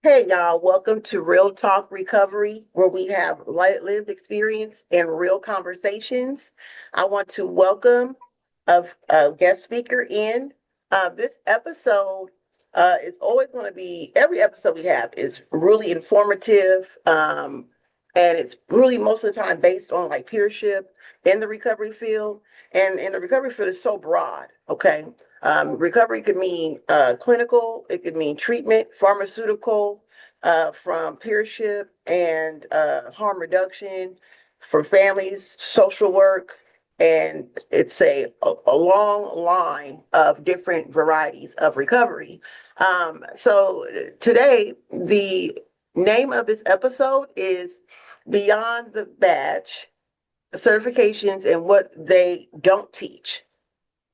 Hey y'all, welcome to Real Talk Recovery, where we have lived experience and real conversations. I want to welcome a guest speaker in. This episode is always going to be, every episode we have is really informative, and it's really most of the time based on like peership in the recovery field. And in the recovery field is so broad, okay? Recovery could mean clinical, it could mean treatment, pharmaceutical, from peership and harm reduction, for families, social work, and it's a long line of different varieties of recovery. So today, the name of this episode is Beyond the Badge Certifications and What They Don't Teach.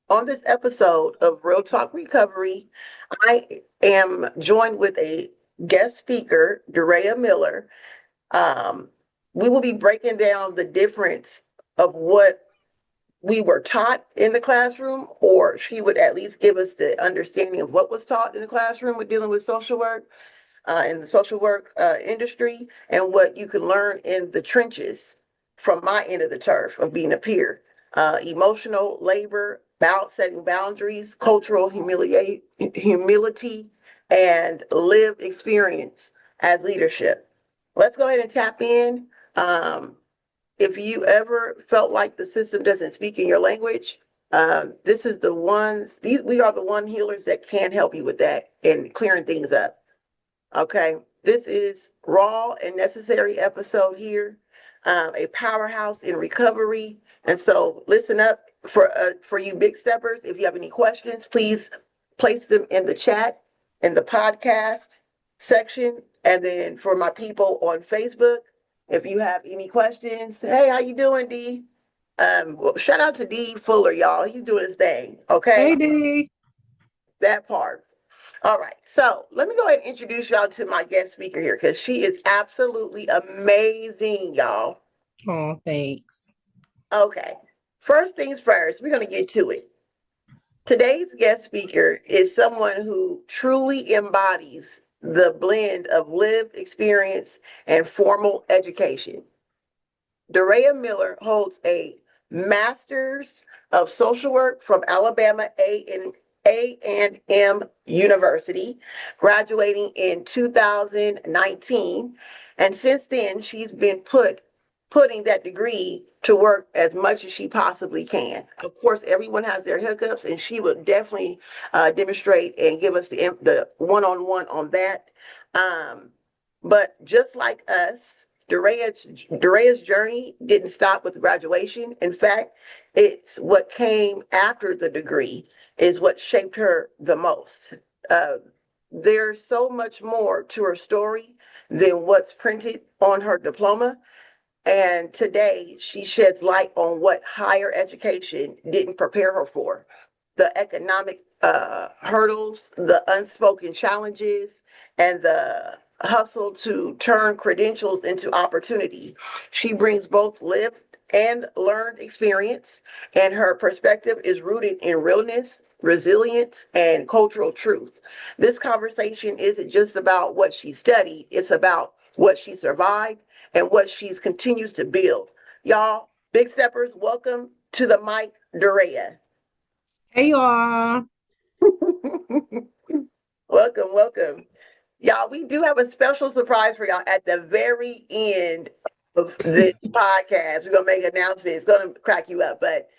On this episode of Real Talk Recovery, I am joined with a guest speaker, Durea Miller. Um, we will be breaking down the difference of what we were taught in the classroom, or she would at least give us the understanding of what was taught in the classroom with dealing with social work, in the social work industry, and what you can learn in the trenches from my end of the turf of being a peer. Emotional labor, setting boundaries, cultural humility, and lived experience as leadership. Let's go ahead and tap in. Um, if you ever felt like the system doesn't speak in your language, this is the ones, we are the one healers that can help you with that and clearing things up. Okay, this is raw and necessary episode here, a powerhouse in recovery. And so, listen up for you big steppers. If you have any questions, please place them in the chat in the podcast section. And then for my people on Facebook, if you have any questions, hey, how you doing, D? Well, shout out to D Fuller, y'all. He's doing his thing. Hey Okay, D. that part. All right, so let me go ahead and introduce y'all to my guest speaker here because she is absolutely amazing, y'all. Oh, thanks. Okay, first things first, we're going to get to it. Today's guest speaker is someone who truly embodies the blend of lived experience and formal education. Durea Miller holds a master's of social work from Alabama A&M University, graduating in 2019. And since then, she's been putting that degree to work as much as she possibly can. Of course, everyone has their hiccups, and she will definitely demonstrate and give us the one-on-one on that. Um, but just like us, Dorea's journey didn't stop with graduation. In fact, it's what came after the degree is what shaped her the most. Uh, there's so much more to her story than what's printed on her diploma. And today she sheds light on what higher education didn't prepare her for, the economic hurdles, the unspoken challenges, and the hustle to turn credentials into opportunity. She brings both lived and learned experience, and her perspective is rooted in realness, resilience, and cultural truth. This conversation isn't just about what she studied, it's about what she survived and what she continues to build. Y'all, big steppers, welcome to the mic, Durea. Hey y'all. Welcome, welcome. Y'all, we do have a special surprise for y'all at the very end of this podcast. We're going to make an announcement. It's going to crack you up, but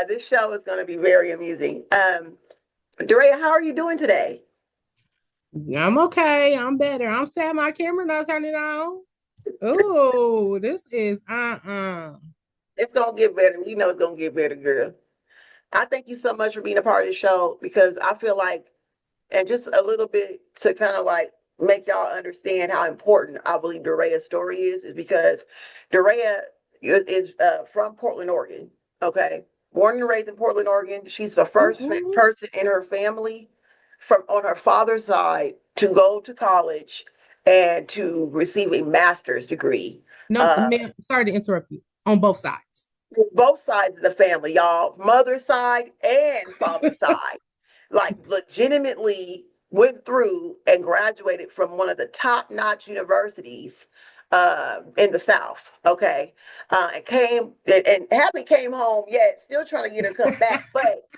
this show is going to be very amusing. Durea, how are you doing today? I'm okay. I'm better. I'm sad my camera not turning on. Oh, this is It's going to get better. You know it's going to get better, girl. I thank you so much for being a part of the show because I feel like, and just a little bit to kind of like make y'all understand how important I believe Dorea's story is because Dorea is from Portland, Oregon. Okay, born and raised in Portland, Oregon. She's the first mm-mm. person in her family from on her father's side to go to college and to receive a master's degree. No, Uh, ma'am, sorry to interrupt you on both sides. both sides of the family, y'all, mother's side and father's side, like legitimately went through and graduated from one of the top-notch universities in the South. Okay, and came and happily came home. Yet still trying to get her come back, but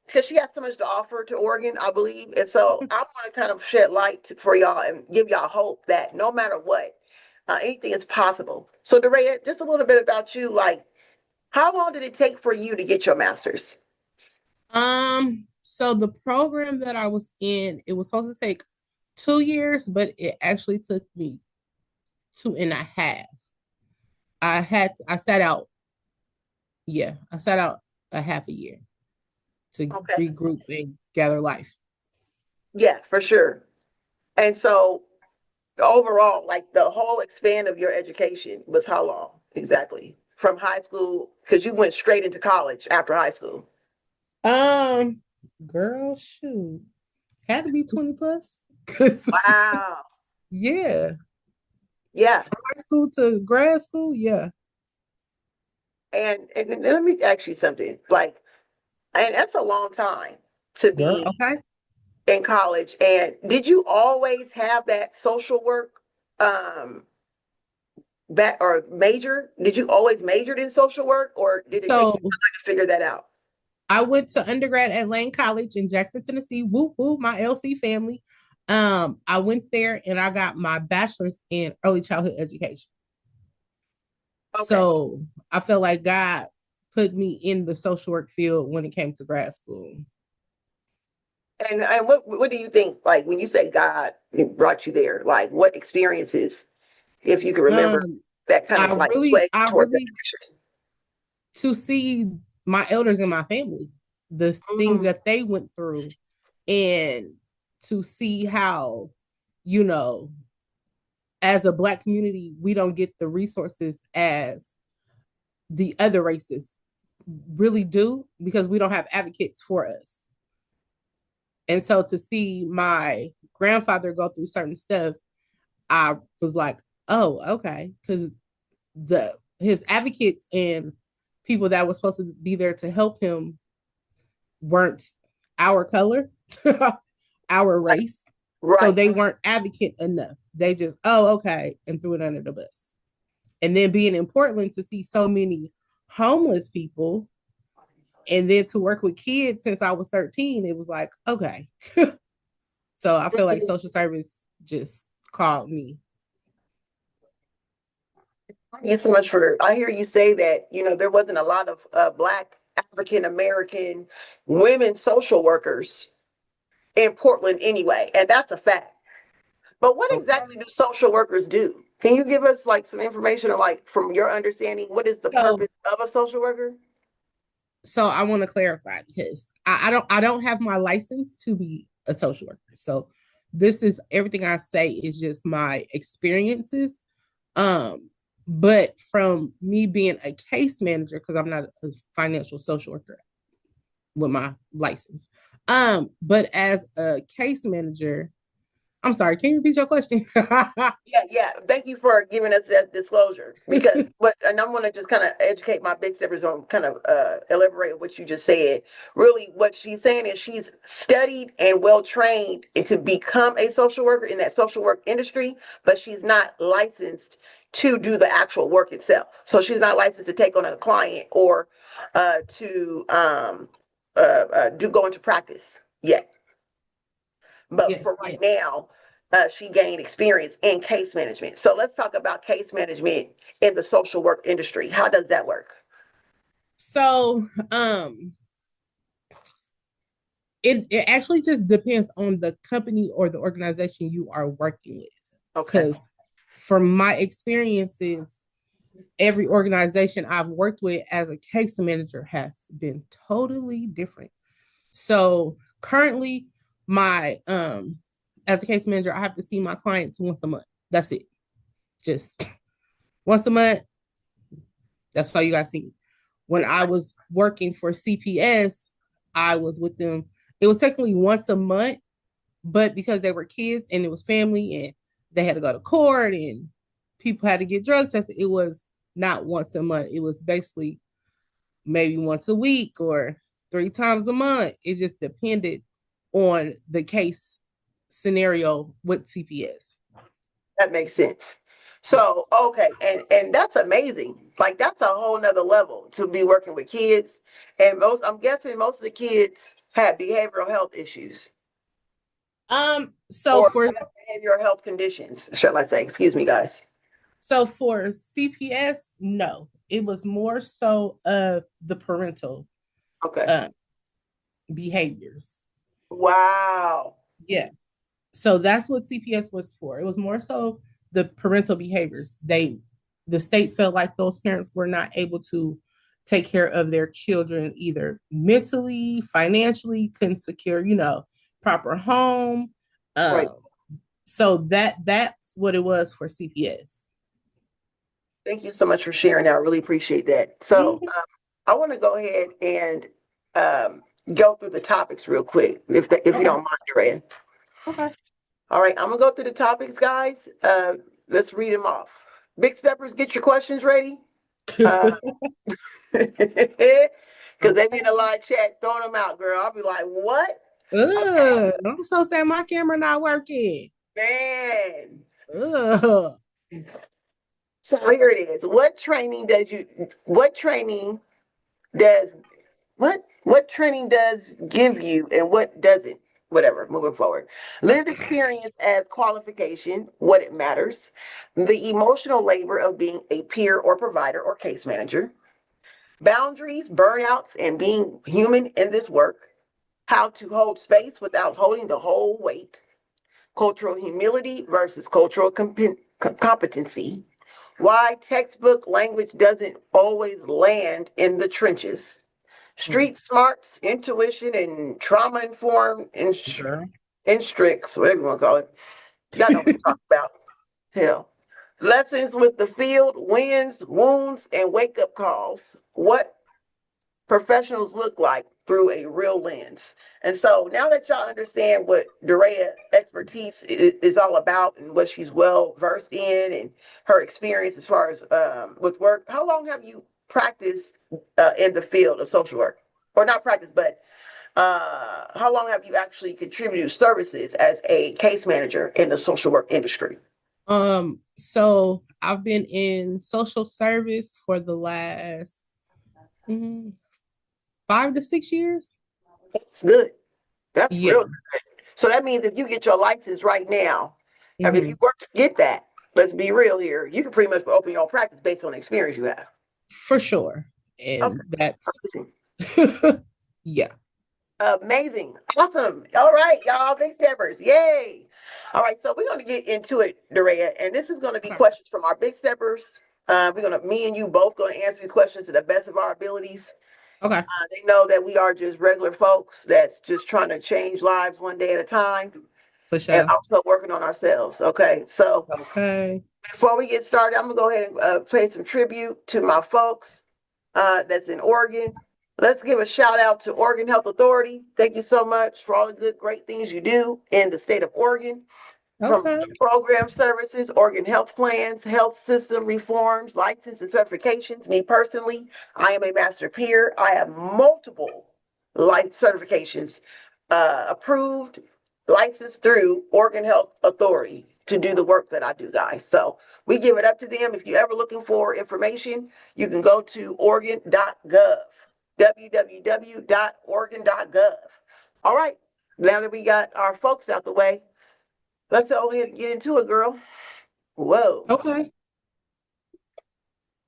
because she has so much to offer to Oregon, I believe. And so I want to kind of shed light for y'all and give y'all hope that no matter what, anything is possible. So, Derea, just a little bit about you. Like, how long did it take for you to get your master's? So the program that I was in, it was supposed to take 2 years, but it actually took me 2.5. I sat out, yeah, I sat out a half a year to Okay. regroup and gather life. Yeah, for sure. And so, overall, like the whole expand of your education was how long exactly? From high school, because you went straight into college after high school. Um, Girl, shoot, had to be 20 plus. 'Cause, Wow. yeah, Yeah. from high school to grad school, yeah. And let me ask you something. Like, and that's a long time to Girl, be okay. in college. And did you always have that social work um back or major? Did you always majored in social work or did it take you So time to figure that out? I went to undergrad at Lane College in Jackson, Tennessee. Whoop whoop, my LC family. I went there and I got my bachelor's in early childhood education. Okay. So I felt like God put me in the social work field when it came to grad school. And what do you think, like when you say God brought you there, like what experiences, if you can remember, Um, that kind of like sway I towards that really to see my elders in my family, the things direction? that they went through, and to see how, you know, as a Black community, we don't get the resources as the other races really do because we don't have advocates for us. And so to see my grandfather go through certain stuff, I was like, oh, okay. Because the his advocates and people that were supposed to be there to help him weren't our color, our Right. race. So Right. they weren't advocate enough. They just, oh, okay, and threw it under the bus. And then being in Portland to see so many homeless people and then to work with kids since I was 13, it was like, okay. So I feel like social service just called me. Thank you so much for. I hear you say that there wasn't a lot of Black African American women social workers in Portland anyway, and that's a fact. But what exactly do social workers do? Can you give us like some information or like from your understanding, what is the So purpose of a social worker? so I want to clarify because I don't have my license to be a social worker. So this is everything I say is just my experiences. Um, but from me being a case manager, because I'm not a financial social worker with my license. But as a case manager, I'm sorry, can you repeat your question? Yeah, yeah. Thank you for giving us that disclosure because and I want to just kind of educate my big steppers on kind of elaborate what you just said. Really, what she's saying is she's studied and well trained to become a social worker in that social work industry, but she's not licensed to do the actual work itself. So she's not licensed to take on a client or to do go into practice yet. But Yes, for right yes. now, she gained experience in case management. So let's talk about case management in the social work industry. How does that work? So it actually just depends on the company or the organization you are working with. Okay. Because from my experiences, every organization I've worked with as a case manager has been totally different. So currently, my as a case manager, I have to see my clients once a month. That's it. Just once a month. That's all you guys see. When I was working for CPS, I was with them. It was technically once a month, but because they were kids and it was family and they had to go to court and people had to get drug tested, it was not once a month. It was basically maybe once a week or 3 times a month. It just depended on the case scenario with CPS. That makes sense. So, okay, and that's amazing. Like that's a whole nother level to be working with kids. And I'm guessing most of the kids have behavioral health issues So or for behavioral health conditions, shall I say? Excuse me, guys. for CPS, no, it was more so of the parental Okay. uh, behaviors. Wow. Yeah. So that's what CPS was for. It was more so the parental behaviors. The state felt like those parents were not able to take care of their children either mentally, financially, couldn't secure, proper home. Right. Um, so that's what it was for CPS. Thank you so much for sharing that. I really appreciate that. So, Mhm. I want to go ahead and um, go through the topics real quick, if you Okay. don't mind, Drea. Okay. All right, I'm gonna go through the topics, guys. Let's read them off. Big steppers, get your questions ready. Uh, because they be in a Okay. live chat throwing them out, girl. I'll be like, what? Okay, Ugh, I'm so sad my camera not working. man. Ugh. So here it is. What training does what training does give you and what doesn't? Whatever, moving forward. Lived experience as qualification, what it matters. The emotional labor of being a peer or provider or case manager. Boundaries, burnouts, and being human in this work. How to hold space without holding the whole weight. Cultural humility versus cultural competency. Why textbook language doesn't always land in the trenches. Mm, Street smarts, intuition, and trauma informed girl. instricts, whatever you want to call it. Y'all know what I'm talking about. Hell. Lessons with the field, wins, wounds, and wake up calls. What professionals look like through a real lens. And so now that y'all understand what Dorea expertise is all about and what she's well versed in and her experience as far as with work, how long have you practiced in the field of social work? Or not practice, but how long have you actually contributed services as a case manager in the social work industry? So I've been in social service for the last 5 to 6 years. That's good. That's real Yeah. good. So that means if you get your license right now, I mean, if you Hmm. work to get that, let's be real here, you can pretty much open your own practice based on the experience you have. For sure. Okay. And that's Amazing. yeah. Amazing. Awesome. All right, y'all, big steppers. Yay. All right, so we're going to get into it, Dorea, and this is going to be Okay. questions from our big steppers. Me and you both going to answer these questions to the best of our abilities. Okay. They know that we are just regular folks that's just trying to change lives one day at a time For and sure. also working on ourselves. Okay, so Okay. before we get started, I'm gonna go ahead and pay some tribute to my folks that's in Oregon. Let's give a shout out to Oregon Health Authority. Thank you so much for all the good, great things you do in the state of Oregon from Okay. program services, organ health plans, health system reforms, license and certifications. Me personally, I am a master peer. I have multiple life certifications approved, licensed through Organ Health Authority to do the work that I do, guys. So we give it up to them. If you're ever looking for information, you can go to Oregon.gov, www.oregon.gov. All right, now that we got our folks out the way, let's go ahead and get into it, girl. Whoa. Okay.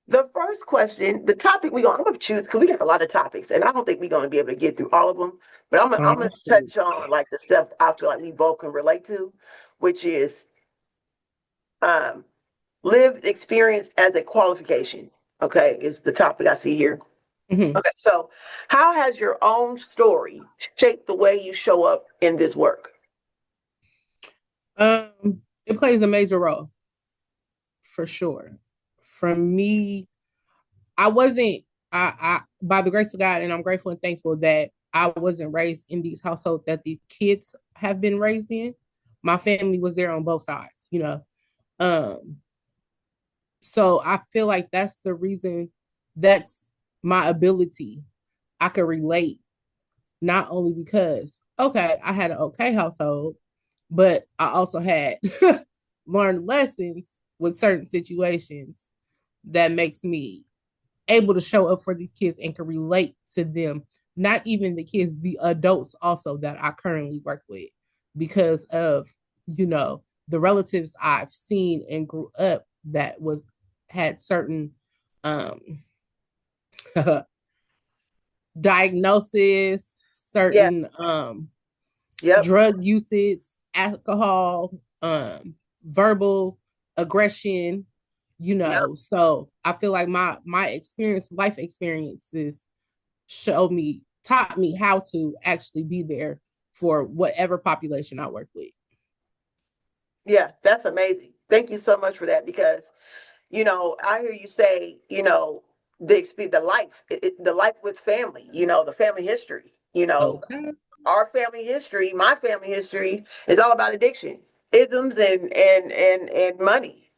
The first question, the topic I'm gonna choose because we got a lot of topics, and I don't think we're gonna be able to get through all of them. But I'm Oh, gonna shoot. touch on like the stuff I feel like we both can relate to, which is um, lived experience as a qualification. Okay, is the topic I see here. Hmm. Okay, so how has your own story shaped the way you show up in this work? It plays a major role for sure. For me, I wasn't I by the grace of God, and I'm grateful and thankful that I wasn't raised in these households that the kids have been raised in. My family was there on both sides. Um, so I feel like that's the reason that's my ability. I could relate not only because, okay, I had an okay household, but I also had learned lessons with certain situations that makes me able to show up for these kids and can relate to them. Not even the kids, the adults also that I currently work with, because of, the relatives I've seen and grew up that was had certain um diagnosis, Yeah. certain Yep. drug usage, alcohol, verbal aggression, Yep. So I feel like my experience, life experiences taught me how to actually be there for whatever population I work with. Yeah. That's amazing. Thank you so much for that because, I hear you say, the life, the life with family, the family history, Okay. our family history, my family history is all about addiction, isms, and money.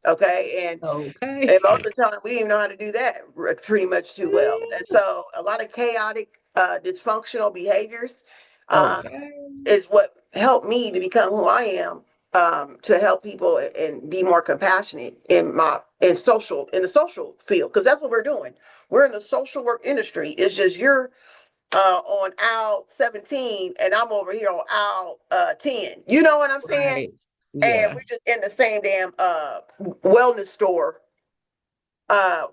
Okay. Okay. And most of the time, we didn't even know how to do that pretty much too well. And so, a lot of chaotic, dysfunctional behaviors uh, Okay. is what helped me to become who I am. To help people and be more compassionate in the social field, because that's what we're doing. We're in the social work industry. It's just you're on aisle 17 and I'm over here on aisle 10. You know what I'm saying? Right. And Yeah. we're just in the same damn wellness store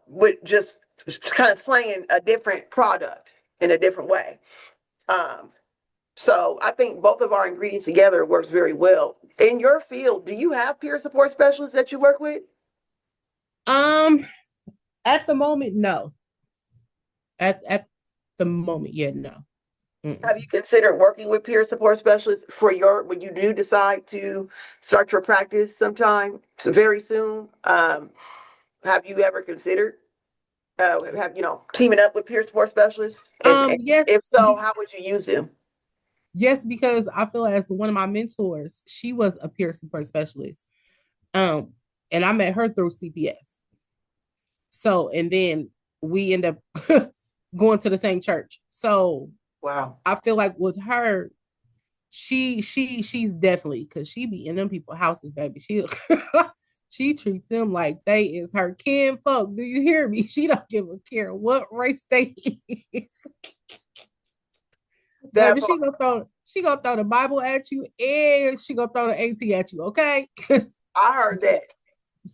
with just kind of slaying a different product in a different way. Um, so I think both of our ingredients together works very well. In your field, do you have peer support specialists that you work with? Um, at the moment, no. At the moment, yeah, no. Have you Mm-mm. considered working with peer support specialists for when you do decide to start your practice sometime very soon? Have you ever considered teaming up with peer support specialists? And if Yes, so, how would you use them? yes, because I feel as one of my mentors, she was a peer support specialist. Um, and I met her through CPS. So, and then we end up going to the same church. So Wow. I feel like with her, she's definitely, because she be in them people's houses, baby. She treat them like they is her kin folk. Do you hear me? She don't give a care what race they is. That Baby, part, she gonna throw the Bible at you and she gonna throw the AT at you, okay? I heard that.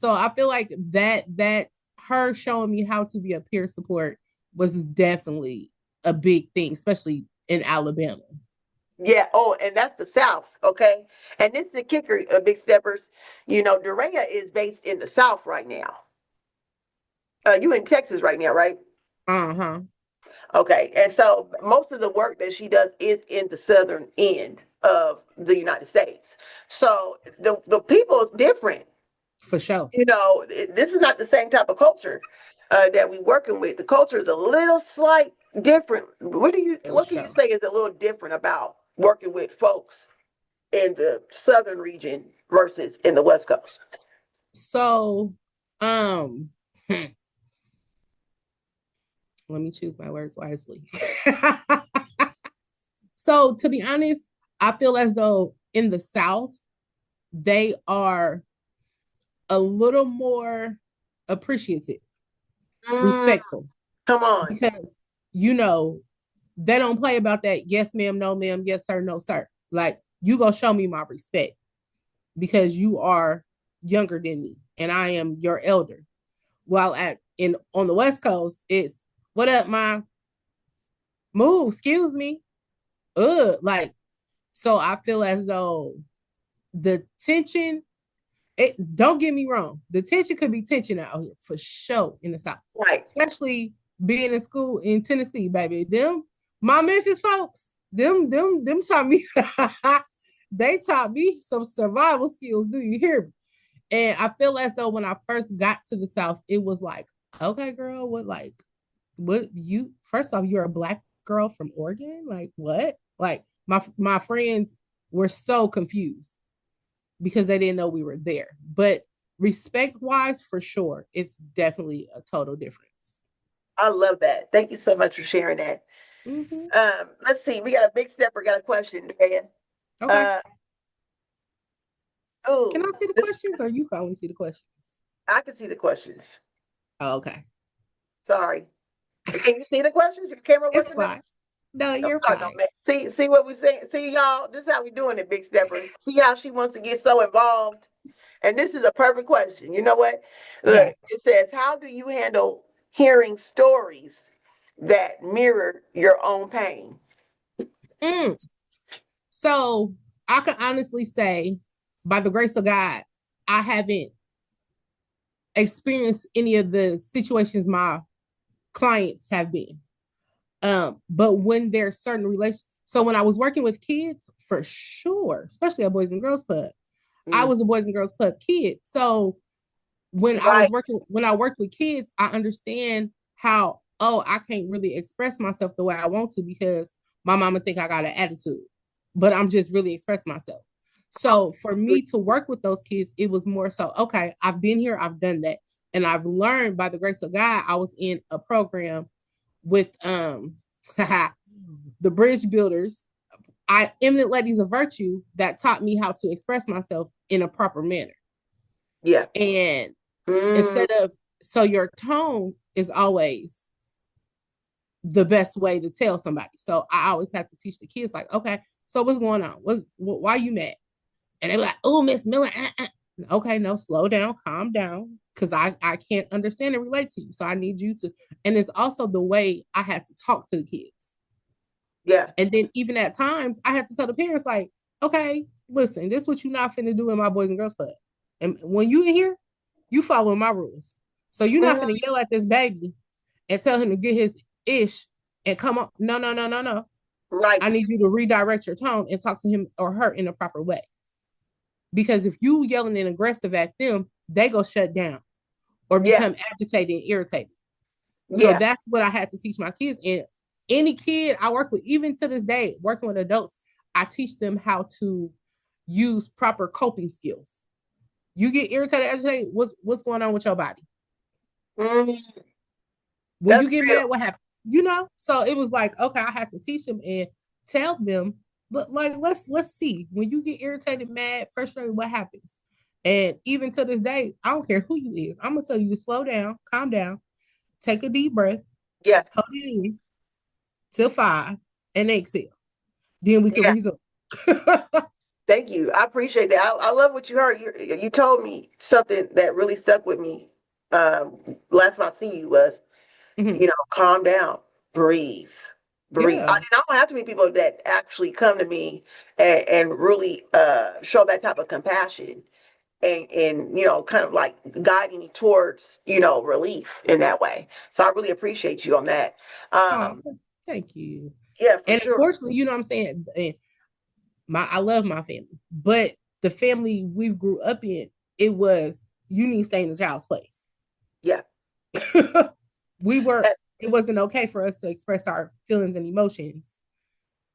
So I feel like that her showing me how to be a peer support was definitely a big thing, especially in Alabama. Yeah. Oh, and that's the South. Okay. And this is the kicker, Big Steppers. Dorea is based in the South right now. You in Texas right now, right? Uh-huh. Okay. And so most of the work that she does is in the southern end of the United States. So the people is different. For sure. This is not the same type of culture that we working with. The culture is a little slight different. For What can you sure. say is a little different about working with folks in the southern region versus in the West Coast? So, um, let me choose my words wisely. So, to be honest, I feel as though in the South, they are a little more appreciative, Mm, respectful, come on. because, you know, they don't play about that. Yes, ma'am. No, ma'am. Yes, sir. No, sir. Like, you go show me my respect because you are younger than me and I am your elder. While on the West Coast, it's what up, ma? Move, excuse me. Like, so I feel as though the tension, it don't get me wrong, the tension could be tension out here for sure in the South, Right. especially being in school in Tennessee, baby. My Memphis folks, them taught me they taught me some survival skills. Do you hear me? And I feel as though when I first got to the South, it was like, okay, girl, what you first off, you're a black girl from Oregon? Like what? Like my friends were so confused because they didn't know we were there. But respect wise, for sure, it's definitely a total difference. I love that. Thank you so much for sharing that. Mm-hmm. Let's see. We got a Big Stepper got a question, Drea. Okay. Uh, Can Ooh, I see the this, questions or you can only see the questions? I can see the questions. Oh, okay. Sorry. Can you see the questions? Your camera It's working fine. nice? No, Don't you're start no fine. mess. See what we saying? See y'all, this is how we doing it, big steppers. See how she wants to get so involved? And this is a perfect question. You know what? Look, Yeah. it says, how do you handle hearing stories that mirror your own pain? Mm. So I can honestly say, by the grace of God, I haven't experienced any of the situations my clients have been. But when there's certain relations, so when I was working with kids, for sure, especially at Boys and Girls Club, I Mm, was a Boys and Girls Club kid. So right. when I worked with kids, I understand how, oh, I can't really express myself the way I want to because my mama think I got an attitude, but I'm just really expressing myself. So for me to work with those kids, it was more so, okay, I've been here, I've done that. And I've learned by the grace of God, I was in a program with the bridge builders. I eminent ladies of virtue that taught me how to express myself in a proper manner. Yeah. And Mm, instead of, so your tone is always the best way to tell somebody. So I always have to teach the kids, like, okay, so what's going on? Why are you mad? And they're like, oh, Miss Miller. Okay, no, slow down, calm down, because I can't understand and relate to you. So I need you to, and it's also the way I had to talk to the kids. yeah. And then even at times I had to tell the parents, like, okay, listen, this is what you're not finna do in my Boys and Girls Club. And when you in here, you following my rules. So you're not finna Mm, yell at this baby and tell him to get his ish and come up. No, no, no, no, no. right. I need you to redirect your tone and talk to him or her in a proper way. Because if you yelling and aggressive at them, they go shut down or Yeah. become agitated and irritated. So Yeah. that's what I had to teach my kids. And any kid I work with, even to this day, working with adults, I teach them how to use proper coping skills. You get irritated, agitated, what's going on with your body? Mm, When that's you get real. mad, what happened? You know? So it was like, okay, I had to teach them and tell them, but like let's see. When you get irritated, mad, frustrated, what happens? And even to this day, I don't care who you is. I'm gonna tell you to slow down, calm down, take a deep breath, Yeah. hold it in till 5 and exhale. Then we can Yeah. resume. Thank you. I appreciate that. I love what you heard. You told me something that really stuck with me. Last time I see you was, Mhm. calm down, breathe, breathe. Yeah. And I don't have to meet people that actually come to me and really show that type of compassion and kind of like guiding me towards relief in that way. So I really appreciate you on that. Oh, Um, thank you. yeah, for And sure. unfortunately, you know what I'm saying? I love my family, but the family we grew up in, it was you need to stay in the child's place. Yeah. we were And, it wasn't okay for us to express our feelings and emotions.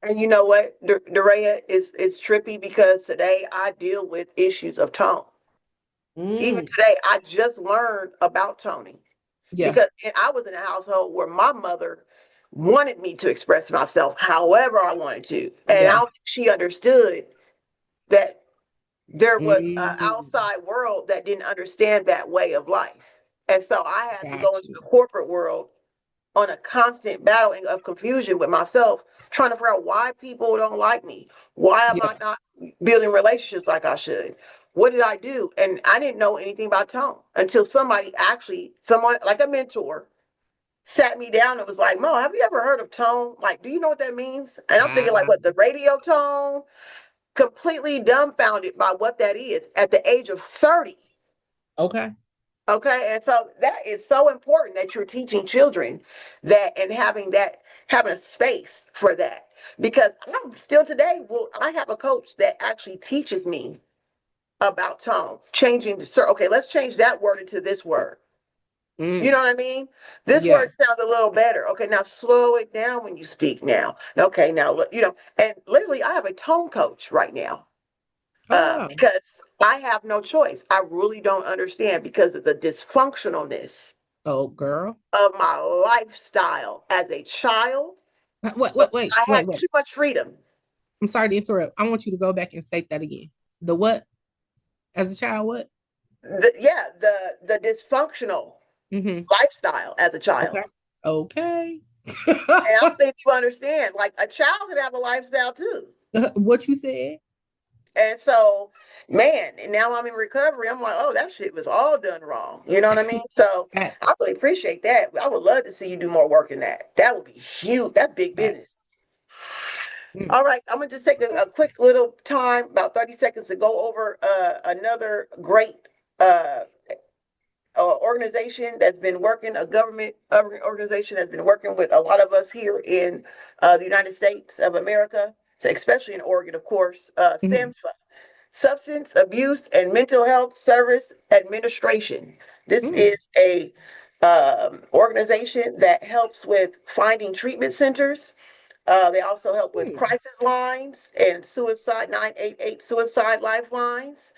and you know what, Dorea, it's trippy because today I deal with issues of tone. Even Mm, today, I just learned about toning yeah, because I was in a household where my mother wanted me to express myself however I wanted to. And I yeah. don't think she understood that there was an Mm, outside world that didn't understand that way of life. And so I had to go got into you. the corporate world on a constant battle of confusion with myself, trying to figure out why people don't like me. Why am I Yeah. not building relationships like I should? What did I do? And I didn't know anything about tone until someone like a mentor, sat me down and was like, Mo, have you ever heard of tone? Like, do you know what that means? And I'm thinking, like, Wow. what, the radio tone? Completely dumbfounded by what that is at the age of 30. Okay. Okay. And so that is so important that you're teaching children that and having a space for that. Because I'm still today, I have a coach that actually teaches me about tone, changing okay, let's change that word into this word. You Mm, know what I mean? This yeah. word sounds a little better. Okay, now slow it down when you speak now. Okay, now look, and literally I have a tone coach right now. Oh wow. Because I have no choice. I really don't understand because of the dysfunctionalness Oh girl. of my lifestyle as a child. Wait, But wait, wait, I wait, had wait. too much freedom. I'm sorry to interrupt. I want you to go back and state that again. The what? As a child, what? The dysfunctional Mm-hmm. lifestyle as a child. Okay. Okay. And I don't think you understand. Like a child could have a lifestyle too. What you said? And so, man, and now I'm in recovery. I'm like, oh, that shit was all done wrong. You know what I mean? So I Facts. really appreciate that. I would love to see you do more work in that. That would be huge. That's big business. Facts. Mm. All right, I'm gonna just take Okay. a quick little time, about 30 seconds, to go over another great uh, organization that's been working, a government organization that's been working with a lot of us here in the United States of America, especially in Oregon, of course. Mm-hmm. SAMHSA, Substance Abuse and Mental Health Service Administration. This Mm. is a organization that helps with finding treatment centers. They also help with Mm. crisis lines and suicide 988 suicide lifelines,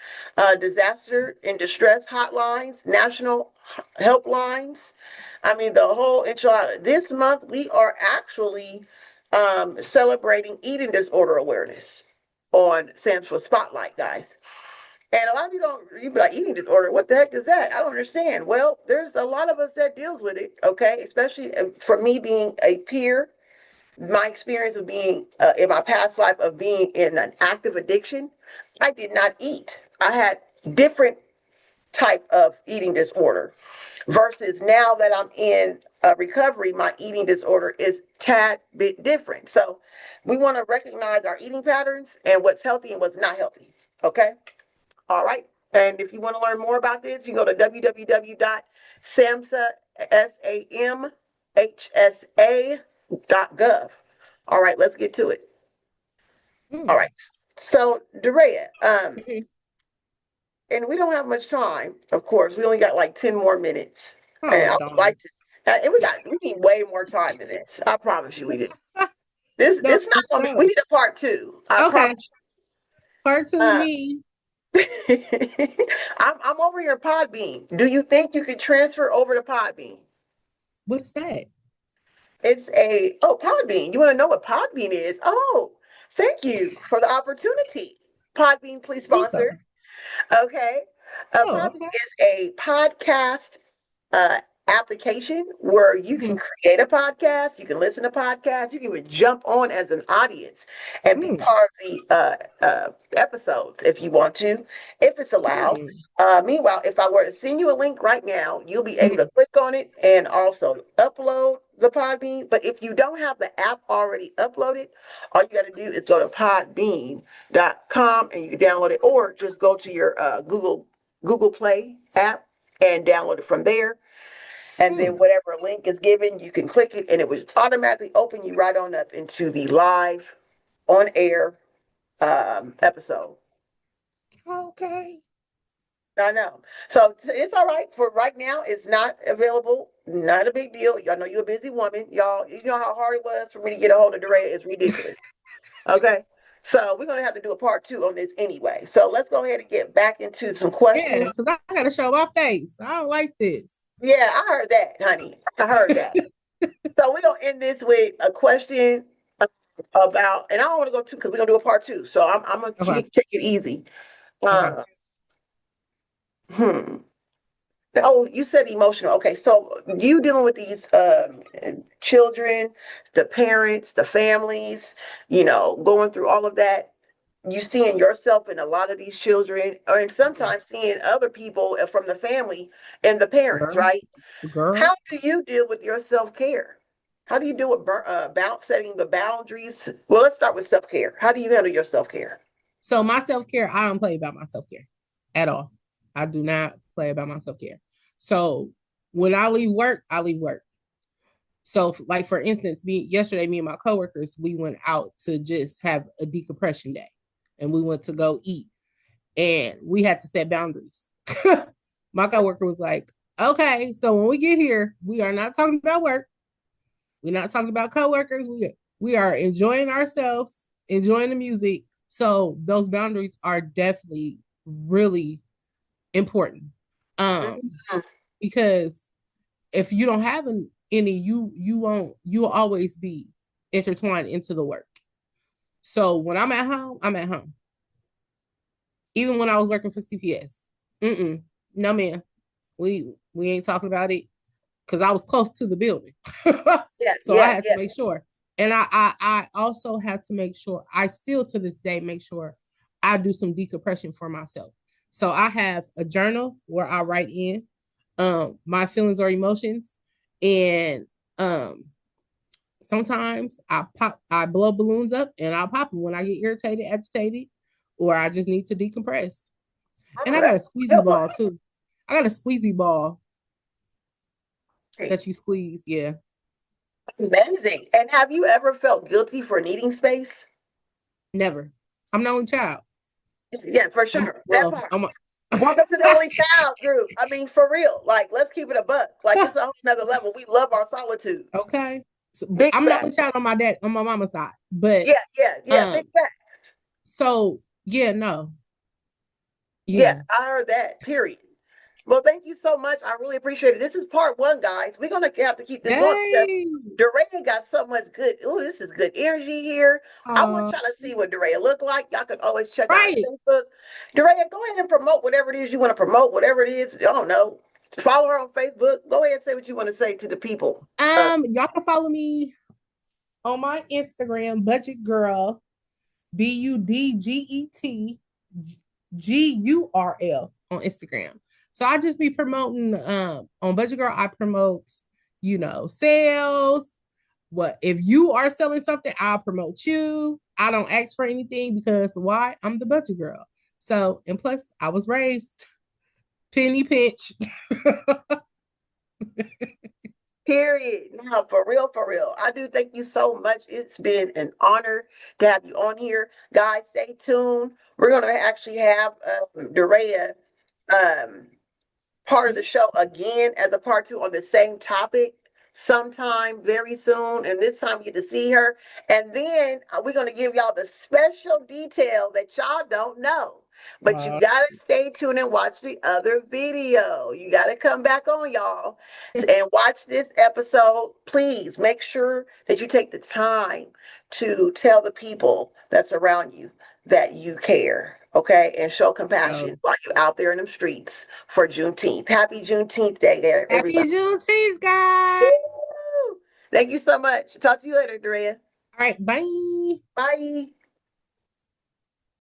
disaster and distress hotlines, national helplines. I mean, the whole enchilada. This month we are actually celebrating eating disorder awareness on Sam's for Spotlight, guys. And a lot of you don't, you be like, eating disorder, what the heck is that? I don't understand. Well, there's a lot of us that deals with it, okay? Especially for me being a peer, my experience of being in my past life of being in an active addiction, I did not eat. I had different type of eating disorder versus now that I'm in recovery, my eating disorder is tad bit different. So we want to recognize our eating patterns and what's healthy and what's not healthy. Okay. All right. And if you want to learn more about this, you can go to www.samhsa.gov. All right, let's get to it. All Mm. right. So, Dorea, Mhm. and we don't have much time, of course. We only got like 10 more minutes. And Oh I would like darn. to, and we need way more time than this. I promise you we do. No, This for not gonna be, we sure. need a part two. I Okay. promise Part two, you. me. I'm over your Podbean. Do you think you could transfer over to Podbean? What's that? It's Podbean. You want to know what Podbean is? Oh, thank you for the opportunity. Podbean, please Do so. sponsor. Okay. Oh, Podbean okay. is a podcast uh, application where you can Mm-hmm. create a podcast, you can listen to podcasts, you can even jump on as an audience and be Mm. part of the episodes if you want to, if it's allowed. Mm. Meanwhile, if I were to send you a link right now, you'll be able to Mm. click on it and also upload the Podbean. But if you don't have the app already uploaded, all you got to do is go to podbean.com and you can download it, or just go to your Google Play app and download it from there. And then Mm. whatever link is given, you can click it and it will just automatically open you right on up into the live on air episode. Okay. I know. So it's all right for right now. It's not available. Not a big deal. Y'all know you're a busy woman. Y'all, you know how hard it was for me to get a hold of DeRay. It's ridiculous. Okay. So we're gonna have to do a part two on this anyway. So let's go ahead and get back into some Yeah, questions. because I gotta show my face. I don't like this. Yeah, I heard that, honey. I heard that. So we're gonna end this with a question about, and I don't want to go too because we're gonna do a part two. So I'm gonna Okay. take it easy. Okay. Uh, hmm. Oh, you said emotional. Okay, so you dealing with these children, the parents, the families, going through all of that. You seeing yourself in a lot of these children, or and Mm. sometimes seeing other people from the family and the parents, Girl. right? Girl. How do you deal with your self care? How do you deal with about setting the boundaries? Well, let's start with self care. How do you handle your self care? So my self-care, I don't play about my self-care at all. I do not play about my self-care. So when I leave work, I leave work. So like for instance, yesterday, me and my coworkers, we went out to just have a decompression day. And we went to go eat. And we had to set boundaries. My coworker was like, okay, so when we get here, we are not talking about work. We're not talking about coworkers. We are enjoying ourselves, enjoying the music. So those boundaries are definitely really important. Um, Mhm. because if you don't have any, you'll always be intertwined into the work. So when I'm at home, I'm at home. Even when I was working for CPS. Mm-mm. No, man. We ain't talking about it because I was close to the building. Yeah, So I yeah, had to yeah. make sure. And I also had to make sure, I still to this day make sure I do some decompression for myself. So I have a journal where I write in my feelings or emotions. And um sometimes I blow balloons up and I'll pop them when I get irritated, agitated, or I just need to decompress. And Oh, I got a that's a squeezy good one. ball too. I got a squeezy ball Great. that you squeeze. Yeah. Amazing. And have you ever felt guilty for needing space? Never. I'm the only child. Yeah, for sure. That Well, part. I'm a Welcome to the only child group. I mean, for real. Like, let's keep it a buck. Like, it's a whole nother level. We love our solitude. okay. So, Big I'm the only child facts. on my mama's side. But Yeah, yeah, yeah. Big um, facts. so yeah, no. Yeah, Yeah. I heard that. Period. Well, thank you so much. I really appreciate it. This is part one, guys. We're gonna have to keep this going because Yay. Dorea got so much good. Oh, this is good energy here. I want y'all to see what Dorea look like. Y'all can always check out her Right. Facebook. Dorea, go ahead and promote whatever it is you want to promote, whatever it is. I don't know. Follow her on Facebook. Go ahead and say what you want to say to the people. Y'all can follow me on my Instagram, Budget Girl, BudgetGurl on Instagram. So I just be promoting on Budget Girl, I promote, sales. What if you are selling something, I'll promote you. I don't ask for anything because why? I'm the budget girl. So, and plus I was raised penny pinch. Period. Now, for real, for real. I do thank you so much. It's been an honor to have you on here. Guys, stay tuned. We're going to actually have Dorea um, part of the show again as a part two on the same topic sometime very soon. And this time we get to see her. And then we're going to give y'all the special detail that y'all don't know. But you got to stay tuned and watch the other video. You got to come back on, y'all, and watch this episode. Please make sure that you take the time to tell the people that's around you that you care, okay? And show compassion So while you're out there in the streets for Juneteenth. Happy Juneteenth Day there, happy everybody. Juneteenth, guys. Woo! Thank you so much. Talk to you later, Drea. All right, bye. Bye.